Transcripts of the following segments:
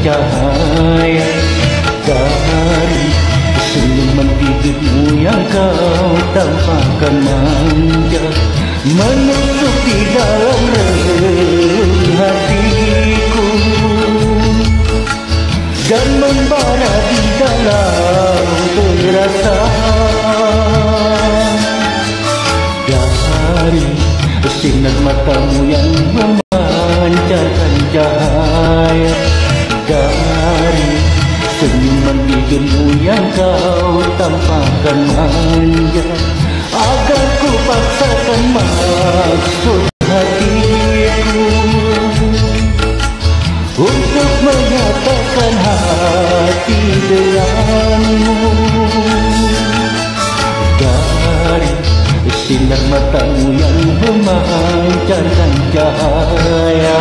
cahaya dari senyuman bibirmu yang kau tampakkan manja, menusuk di dalam relung hatiku dan membara di dalam perasaan. Dari sinar matamu yang memancarkan cahaya, dari senyuman bibirmu yang kau tampakkan manja, agar ku paksakan maksud hatiku untuk menyatakan hati denganmu. Dari sinar matamu yang memancarkan cahaya,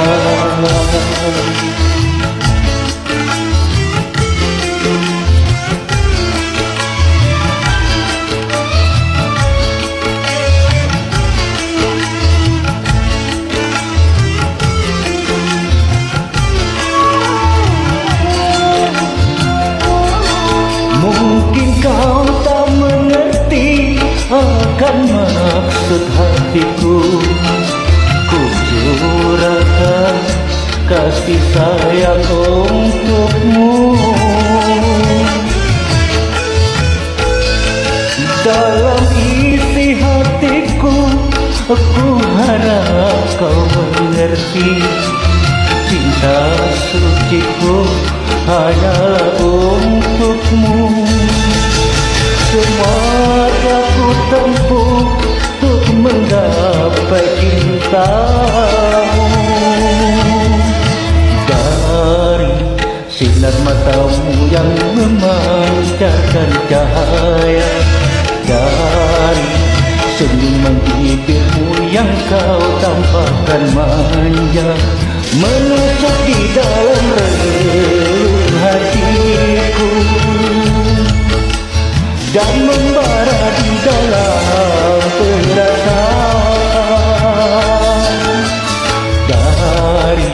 mungkin kau tak mengerti akan maksud hatiku. Ku curahkan kasih sayang untukmu. Dalam isi hatiku, aku harap kau mengerti, cinta suciku hanyalah untukmu. Semua aku tempuh untuk menggapai cintamu. Dari sinar matamu yang memancarkan cahaya, dari senyuman bibirmu yang kau tampakkan manja, menusuk di dalam relung hatiku dan membara di dalam perasaan. Dari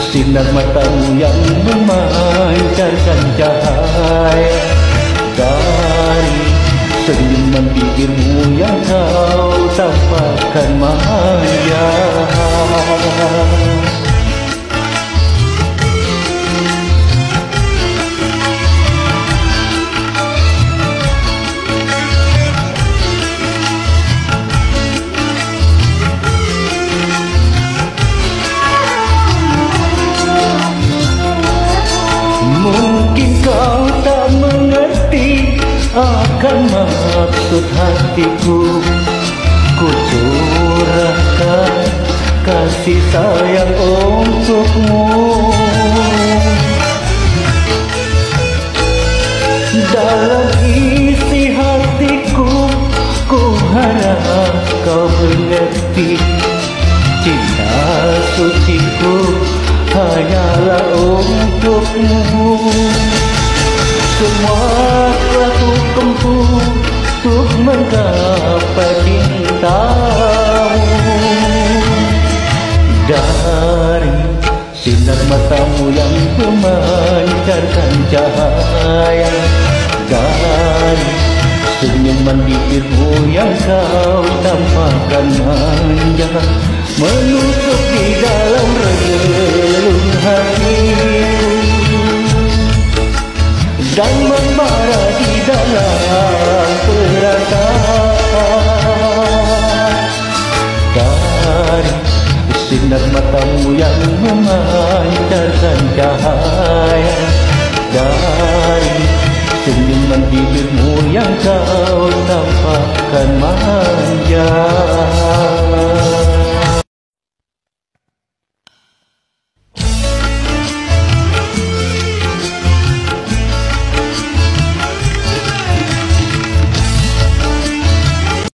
sinar matamu yang memancarkan cahaya, dari senyuman bibirmu yang kau tampakkan manja, mungkin kau tak mengerti akan maksud hatiku. Ku curahkan kasih sayang untukmu. Dalam isi hatiku, ku harap kau mengerti, cinta suciku hanyalah untukmu. Semua telah ku tempuh untuk menggapai cintamu. Dari sinar matamu yang memancarkan cahaya, dari senyuman bibirmu yang kau tampakkan manja, menusuk di dalam relung hatiku dan membara di dalam perasaan. Dari sinar matamu yang memancarkan cahaya, dari senyuman bibirmu yang kau tampakkan manja.